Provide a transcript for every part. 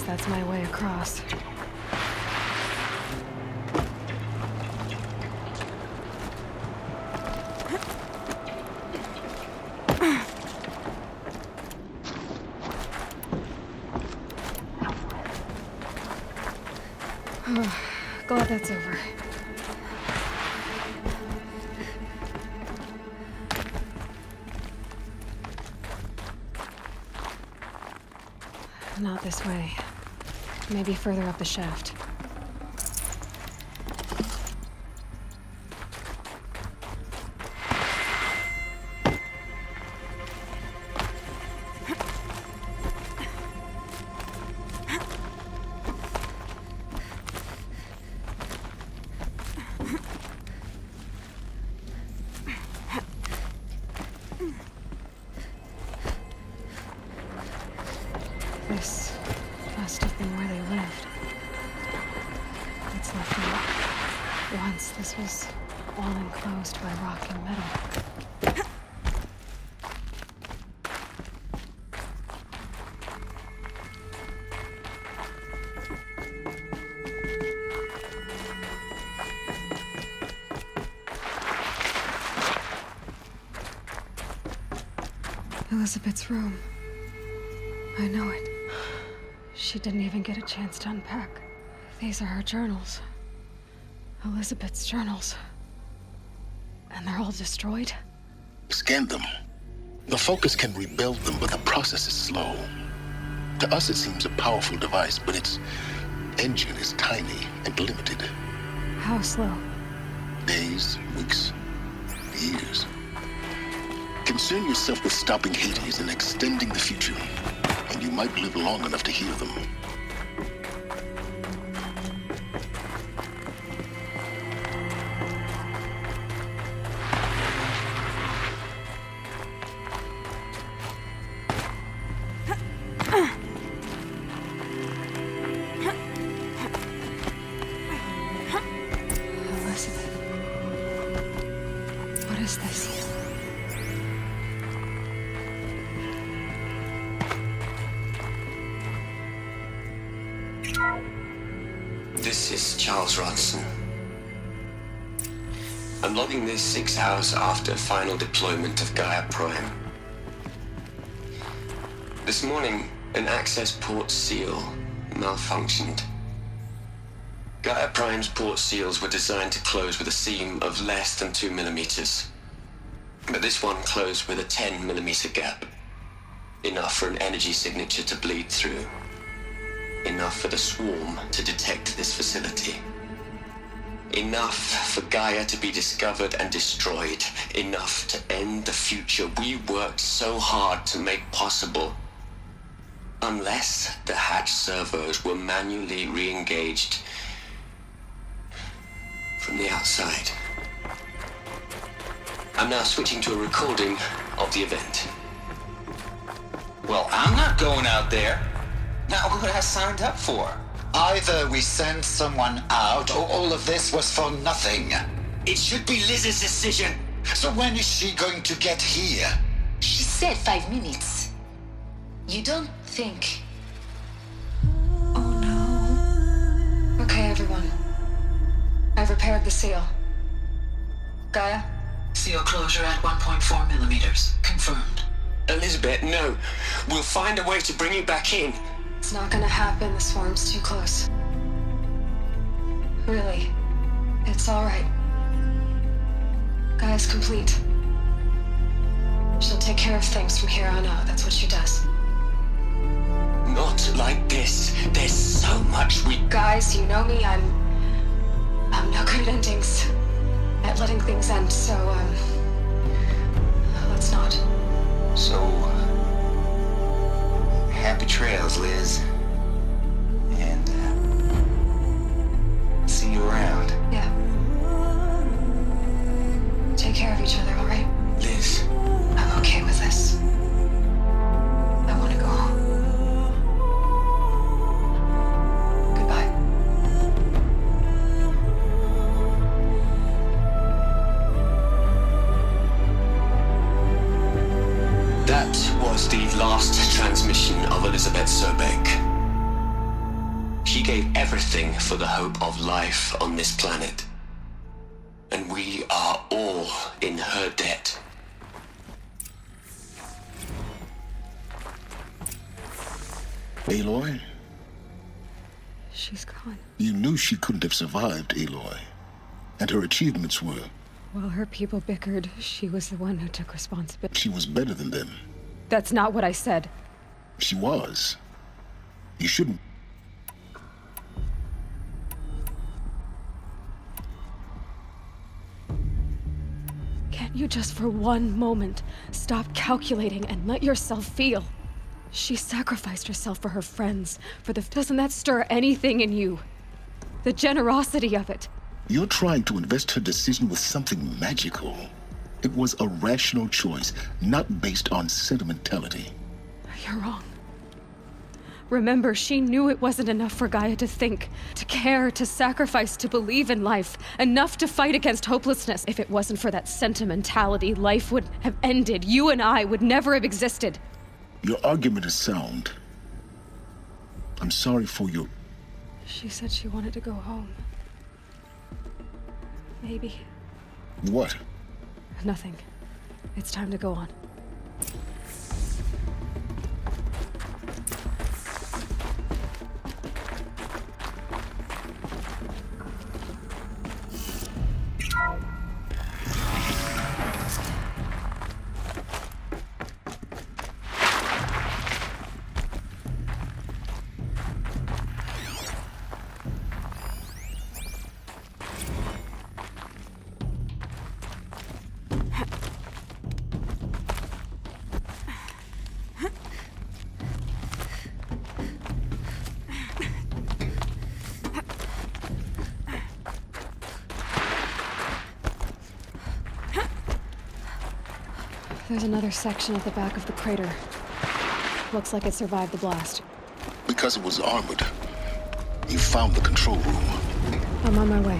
that's my way across. Glad that's over. Not this way. Maybe further up the shaft. This must have been where they lived. It's left out. Once this was all enclosed by rock and metal. Elizabeth's room. I know it. She didn't even get a chance to unpack. These are her journals. Elizabeth's journals. And they're all destroyed? Scan them. The Focus can rebuild them, but the process is slow. To us, it seems a powerful device, but its engine is tiny and limited. How slow? Days, weeks, years. Concern yourself with stopping Hades and extending the future, and you might live long enough to hear them. Elizabeth. What is this? This is Charles Ronson. I'm logging this 6 hours after final deployment of Gaia Prime. This morning, an access port seal malfunctioned. Gaia Prime's port seals were designed to close with a seam of less than 2 millimeters. But this one closed with a 10 millimeter gap. Enough for an energy signature to bleed through. Enough for the swarm to detect this facility. Enough for Gaia to be discovered and destroyed. Enough to end the future we worked so hard to make possible. Unless the hatch servos were manually re-engaged from the outside. I'm now switching to a recording of the event. Well, I'm not going out there. Not what I signed up for. Either we send someone out, or all of this was for nothing. It should be Liz's decision. So when is she going to get here? She said 5 minutes. You don't think... Oh no. Okay, everyone. I've repaired the seal. Gaia? Seal closure at 1.4 millimeters. Confirmed. Elizabeth, no. We'll find a way to bring you back in. It's not gonna happen. The swarm's too close. Really. It's alright. Gaia's complete. She'll take care of things from here on out. That's what she does. Not like this. There's so much we... Guys, you know me. I'm no good at endings. At letting things end, so, let's not. So, happy trails, Liz. And, see you around. Yeah. Take care of each other, alright? Liz. I'm okay with this. I want to go home. Goodbye. That was the last transmission of Elizabeth Sobeck. She gave everything for the hope of life on this planet. And we are all in her debt. Aloy? She's gone. You knew she couldn't have survived, Aloy. And her achievements were... While her people bickered, she was the one who took responsibility. She was better than them. That's not what I said. She was. You shouldn't... Can't you just for one moment stop calculating and let yourself feel? She sacrificed herself for her friends, Doesn't that stir anything in you? The generosity of it. You're trying to invest her decision with something magical. It was a rational choice, not based on sentimentality. You're wrong. Remember, she knew it wasn't enough for Gaia to think, to care, to sacrifice, to believe in life. Enough to fight against hopelessness. If it wasn't for that sentimentality, life would have ended. You and I would never have existed. Your argument is sound. I'm sorry for your... She said she wanted to go home. Maybe. What? Nothing. It's time to go on. There's another section at the back of the crater. Looks like it survived the blast. Because it was armored. You found the control room. I'm on my way.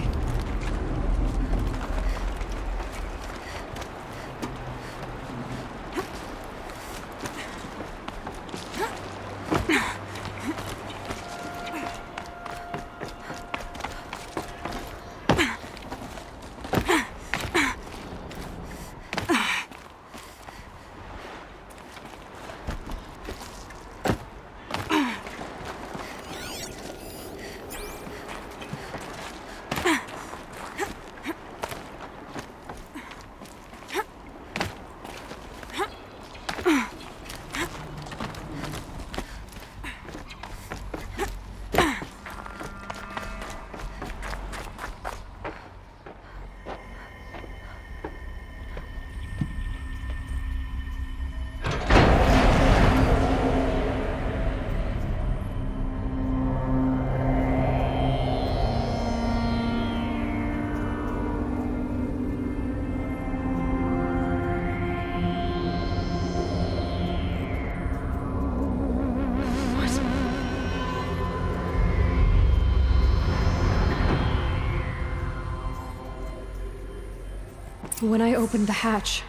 When I opened the hatch,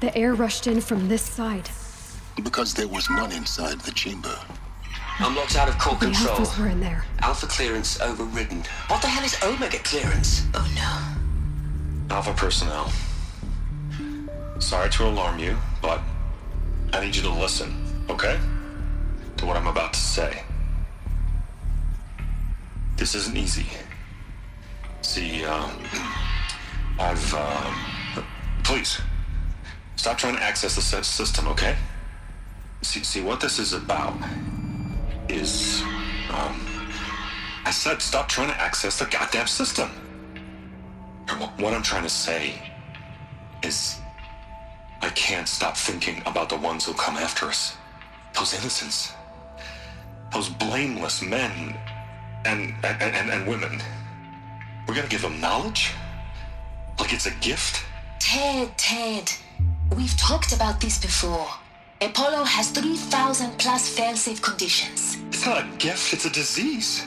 the air rushed in from this side. Because there was none inside the chamber. I'm locked out of core The control. alphas were in there. Alpha clearance overridden. What the hell is Omega clearance? Oh no. Alpha personnel. Sorry to alarm you, but I need you to listen, okay? To what I'm about to say. This isn't easy. See, please, stop trying to access the system, okay? See, what this is about is, I said stop trying to access the goddamn system. What I'm trying to say is, I can't stop thinking about the ones who come after us. Those innocents. Those blameless men and women. We're gonna give them knowledge? Like it's a gift? Ted. We've talked about this before. Apollo has 3,000 plus fail-safe conditions. It's not a gift, it's a disease.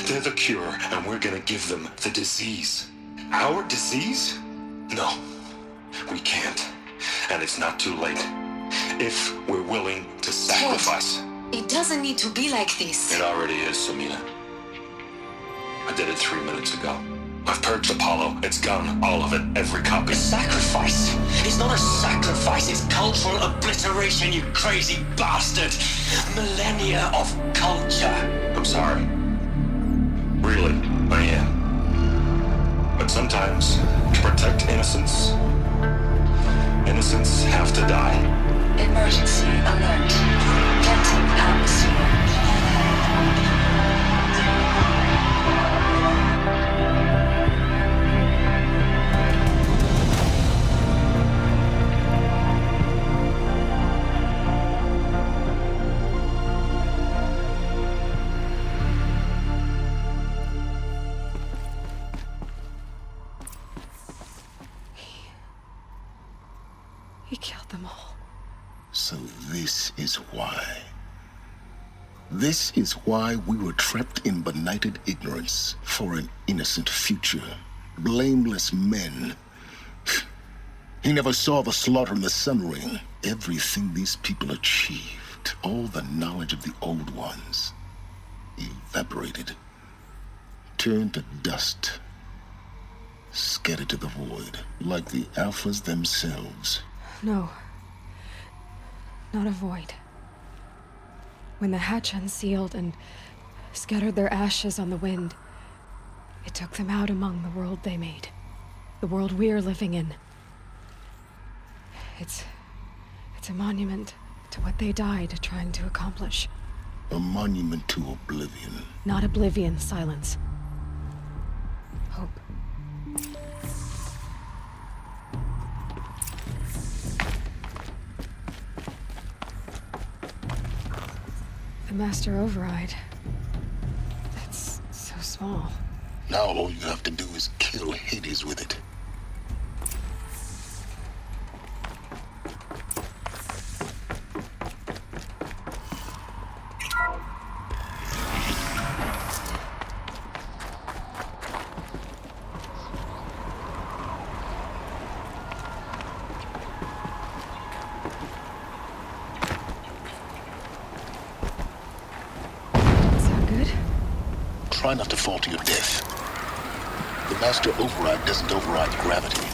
They're the cure, and we're gonna give them the disease. Our disease? No, we can't. And it's not too late. If we're willing to sacrifice. Ted, it doesn't need to be like this. It already is, Samina. I did it 3 minutes ago. I've purged Apollo. It's gone. All of it. Every copy. Sacrifice? It's not a sacrifice, it's cultural obliteration, you crazy bastard! Millennia of culture! I'm sorry. Really, I am. But sometimes, to protect innocence, innocents have to die. Emergency alert. Venting atmosphere. He killed them all. So this is why. This is why we were trapped in benighted ignorance for an innocent future. Blameless men. He never saw the slaughter in the Sun Ring. Everything these people achieved, all the knowledge of the old ones, evaporated, turned to dust, scattered to the void, like the Alphas themselves. No. Not a void. When the hatch unsealed and scattered their ashes on the wind, it took them out among the world they made. The world we're living in. It's a monument to what they died trying to accomplish. A monument to oblivion. Not oblivion, Silence. Hope. The Master Override. It's so small. Now all you have to do is kill Hades with it. Try not to fall to your death. The Master Override doesn't override gravity.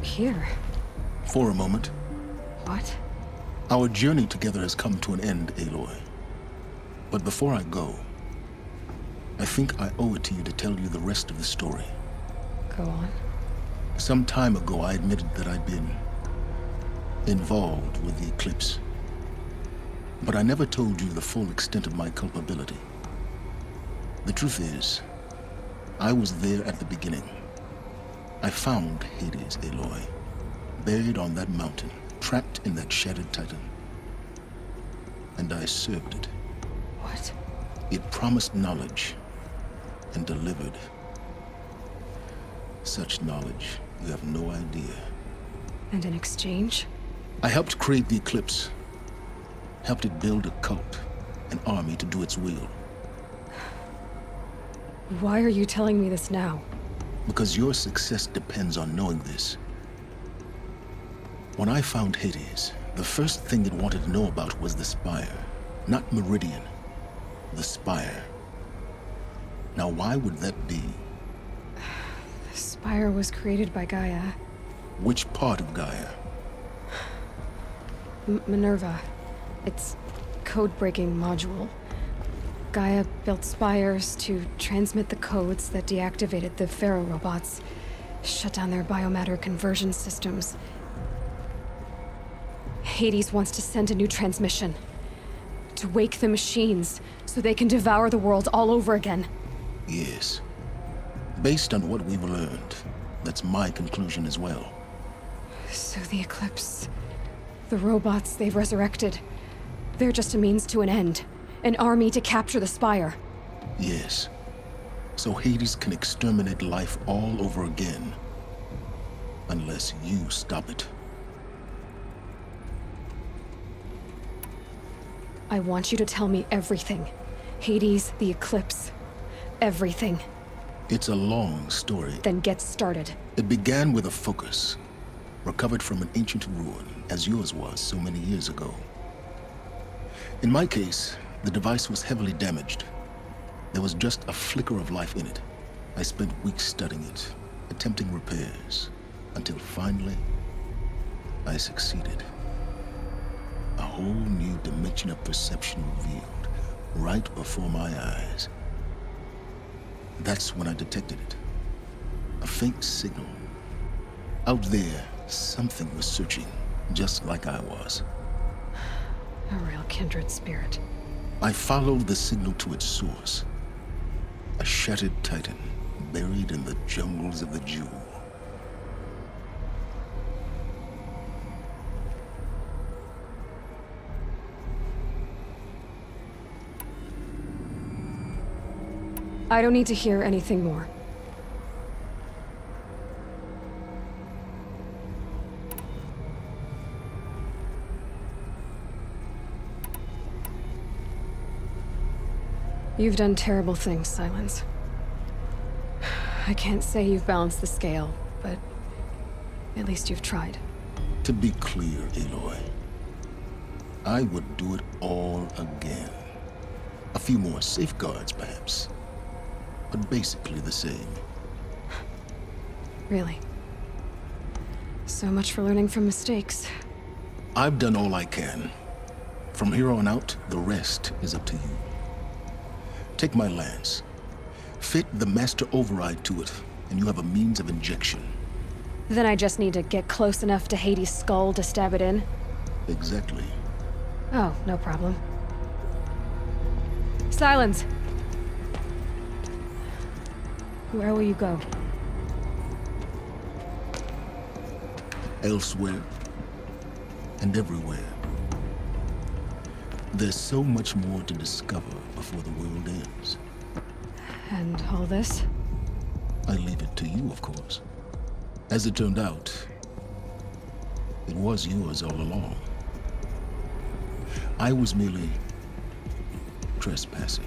Here. For a moment. What? Our journey together has come to an end, Aloy. But before I go, I think I owe it to you to tell you the rest of the story. Go on. Some time ago, I admitted that I'd been involved with the Eclipse. But I never told you the full extent of my culpability. The truth is, I was there at the beginning. I found Hades, Aloy, buried on that mountain, trapped in that shattered titan. And I served it. What? It promised knowledge and delivered. Such knowledge, you have no idea. And in exchange? I helped create the Eclipse. Helped it build a cult, an army to do its will. Why are you telling me this now? Because your success depends on knowing this. When I found Hades, the first thing it wanted to know about was the Spire. Not Meridian. The Spire. Now, why would that be? The Spire was created by Gaia. Which part of Gaia? Minerva. Its code-breaking module. Gaia built spires to transmit the codes that deactivated the Pharaoh robots, shut down their biomatter conversion systems. Hades wants to send a new transmission. To wake the machines, so they can devour the world all over again. Yes. Based on what we've learned, That's my conclusion as well. So the Eclipse, the robots they've resurrected, they're just a means to an end. An army to capture the Spire. Yes. So Hades can exterminate life all over again. Unless you stop it. I want you to tell me everything. Hades, the Eclipse, everything. It's a long story. Then get started. It began with a focus, recovered from an ancient ruin, as yours was so many years ago. In my case, the device was heavily damaged. There was just a flicker of life in it. I spent weeks studying it, attempting repairs, until finally, I succeeded. A whole new dimension of perception revealed, right before my eyes. That's when I detected it. A faint signal. Out there, something was searching, just like I was. A real kindred spirit. I followed the signal to its source. A shattered titan, buried in the jungles of the Jewel. I don't need to hear anything more. You've done terrible things, Silence. I can't say you've balanced the scale, but at least you've tried. To be clear, Aloy, I would do it all again. A few more safeguards, perhaps, but basically the same. Really? So much for learning from mistakes. I've done all I can. From here on out, the rest is up to you. Take my lance. Fit the master override to it, and you have a means of injection. Then I just need to get close enough to Hades' skull to stab it in? Exactly. Oh, no problem. Silence! Where will you go? Elsewhere. And everywhere. There's so much more to discover before the world ends. And all this? I leave it to you, of course. As it turned out, it was yours all along. I was merely trespassing.